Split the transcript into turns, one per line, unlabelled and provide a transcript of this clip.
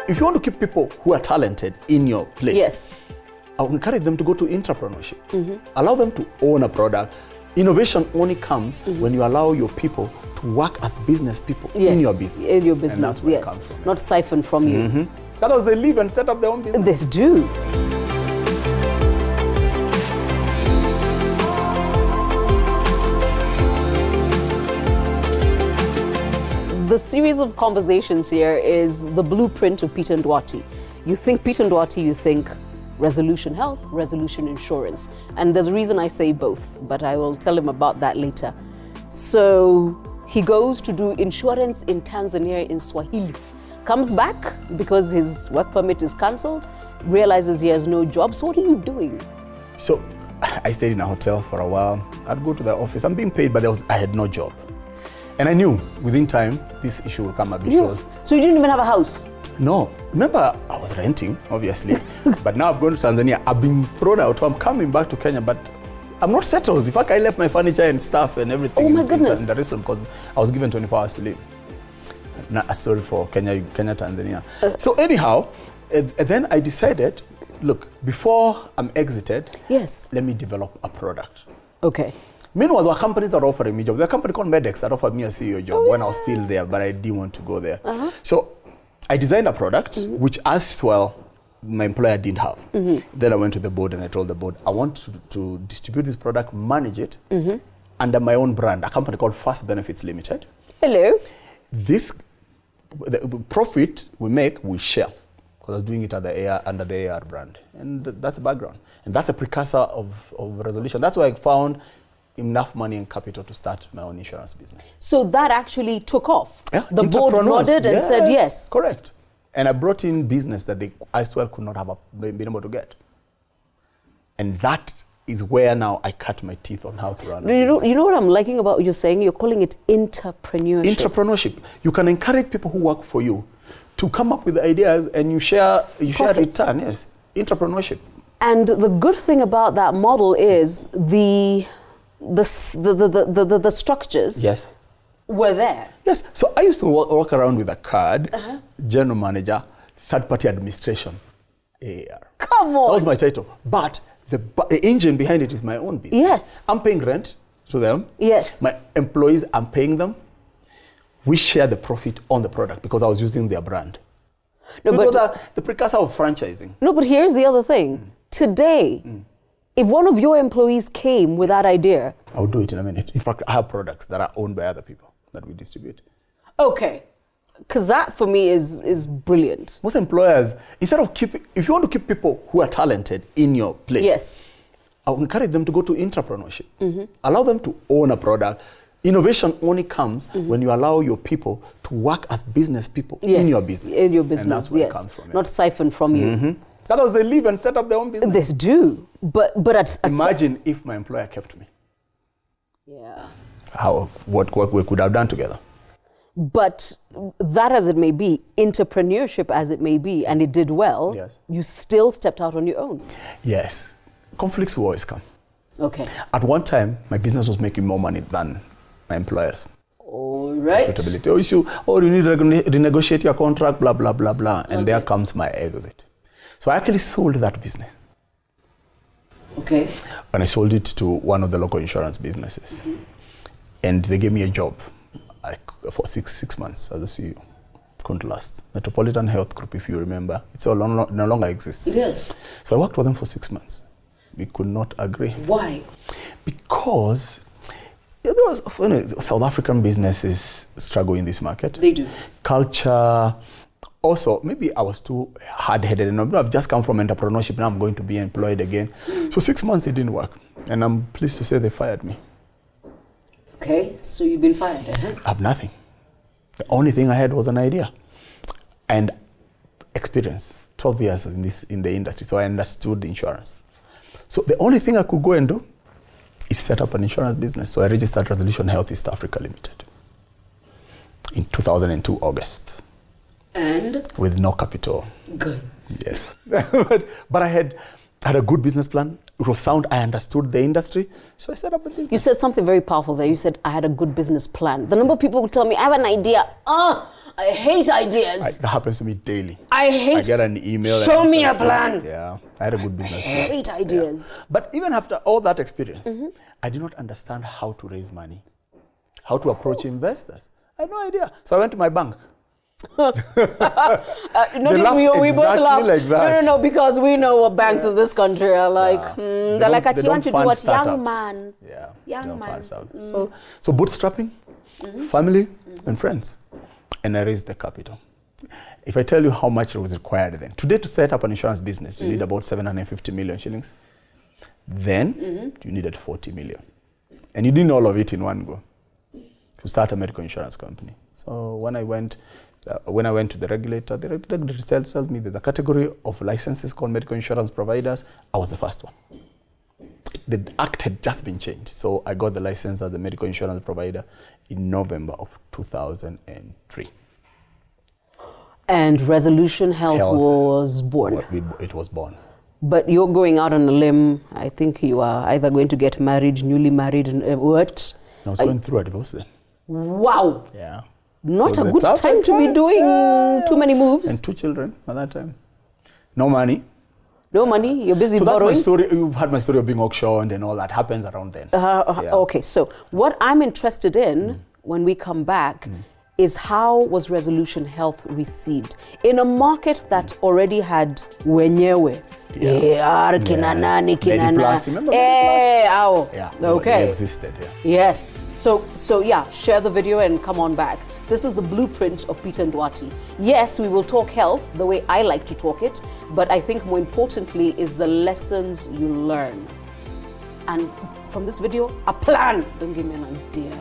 if you want to keep people who are talented in your place,
Yes.
I would encourage them to go to entrepreneurship. Allow them to own a product. Innovation only comes when you allow your people to work as business people in your business.
In your business,
and that's where
yes.
it comes from.
Not siphon from you.
Otherwise, they leave and set up their own business.
They do. The series of conversations here is the blueprint of Peter Nduati. You think Peter Nduati, you think Resolution Health, Resolution Insurance. And there's a reason I say both, but I will tell him about that later. So he goes to do insurance in Tanzania in Swahili. Comes back because his work permit is cancelled, realizes he has no job. So what are you doing?
So I stayed in a hotel for a while. I'd go to the office. I'm being paid, but I had no job. And I knew within time this issue will come up.
So you didn't even have a house?
No. Remember, I was renting, obviously. But now I've gone to Tanzania. I've been thrown out. I'm coming back to Kenya, but I'm not settled. In fact, I left my furniture and stuff and everything.
Oh my goodness.
In the restaurant because I was given 24 hours to leave. Sorry for Kenya, Tanzania. So anyhow, then I decided, look, before I'm exited,
yes,
let me develop a product.
Okay.
Meanwhile, there were companies that were offering me jobs. There was a company called Medex that offered me a CEO job when I was still there, but I didn't want to go there. So I designed a product, which as well, my employer didn't have. Then I went to the board and I told the board, I want to distribute this product, manage it under my own brand, a company called First Benefits Limited.
Hello.
The profit we make, we share. Because I was doing it under the AR brand. And that's the background. And that's a precursor of resolution. That's why I found enough money and capital to start my own insurance business.
So that actually took off?
Yeah,
the board nodded and said yes?
Correct. And I brought in business that they as well could not have been able to get. And that is where now I cut my teeth on how to run
You know what I'm liking about what you're saying? You're calling it entrepreneurship.
Entrepreneurship. You can encourage people who work for you to come up with ideas and you share return, yes. Entrepreneurship.
And the good thing about that model is the structures were there.
Yes. So I used to walk around with a card, general manager, third-party administration, AAR.
Come on.
That was my title. But the engine behind it is my own business.
Yes.
I'm paying rent to them.
Yes.
My employees, I'm paying them. We share the profit on the product because I was using their brand. No, so it was the precursor of franchising.
No, but here's the other thing. Today, if one of your employees came with that idea...
I'll do it in a minute. In fact, I have products that are owned by other people that we distribute.
Okay. Because that, for me, is brilliant.
Most employers, instead of if you want to keep people who are talented in your place,
yes,
I would encourage them to go to entrepreneurship. Allow them to own a product. Innovation only comes when you allow your people to work as business people in your business.
In your business,
and that's where it comes from.
Not siphon from you.
Otherwise, they leave and set up their own business.
They do. But
imagine if my employer kept me.
Yeah.
What work we could have done together.
But that as it may be, entrepreneurship as it may be, and it did well,
yes,
you still stepped out on your own.
Yes. Conflicts will always come.
Okay.
At one time, my business was making more money than my employers.
All right.
Profitability. You need to renegotiate your contract, blah, blah, blah, blah. And there comes my exit. So I actually sold that business.
Okay.
And I sold it to one of the local insurance businesses. And they gave me a job for six months as a CEO. Couldn't last. Metropolitan Health Group, if you remember, it's no longer exists.
Yes.
So I worked with them for 6 months. We could not agree.
Why?
Because South African businesses struggle in this market.
They do.
Culture. Also, maybe I was too hard-headed. And I've just come from entrepreneurship. Now I'm going to be employed again. So 6 months, it didn't work. And I'm pleased to say they fired me.
Okay, so you've been fired.
I have nothing. The only thing I had was an idea and experience. 12 years in the industry, so I understood the insurance. So the only thing I could go and do is set up an insurance business. So I registered Resolution Health East Africa Limited in 2002, August.
And?
With no capital.
Good.
Yes. But I I had a good business plan. It was sound. I understood the industry. So I set up a business.
You said something very powerful there. You said, I had a good business plan. The number of people who tell me, I have an idea. I hate ideas.
That happens to me daily.
I
get an email.
Show me a plan.
Yeah, I had a good business plan.
I hate ideas.
Yeah. But even after all that experience, I did not understand how to raise money, how to approach investors. I had no idea. So I went to my bank.
Notice we both laughed.
Like that.
No, because we know what banks in this country are like. They're like, you want to do what? Young man.
Yeah.
Young man.
So bootstrapping, family, and friends. And I raised the capital. If I tell you how much it was required then, today to set up an insurance business, you need about 750 million shillings. Then you needed 40 million. And you didn't all of it in one go to start a medical insurance company. So when I went to the regulator told me there's a category of licenses called medical insurance providers. I was the first one. The act had just been changed. So I got the license as the medical insurance provider in November of 2003.
And Resolution Health was born.
It was born.
But you're going out on a limb. I think you are either going to get married, newly married, and what?
I was going through a divorce then.
Wow.
Yeah.
Not a good time to be doing too many moves.
And 2 children at that time. No money.
No money, you're busy borrowing.
So that's my story. You've had my story of being auctioned and all that happens around then.
Okay, so what I'm interested in when we come back is how was Resolution Health received in a market that already had wenyewe.
Mediplus, remember Mediplus? Yeah,
okay.
They existed, yeah.
Yes, so yeah, share the video and come on back. This is the blueprint of Peter Nduati. Yes, we will talk health the way I like to talk it, but I think more importantly is the lessons you learn. And from this video, a plan. Don't give me an idea.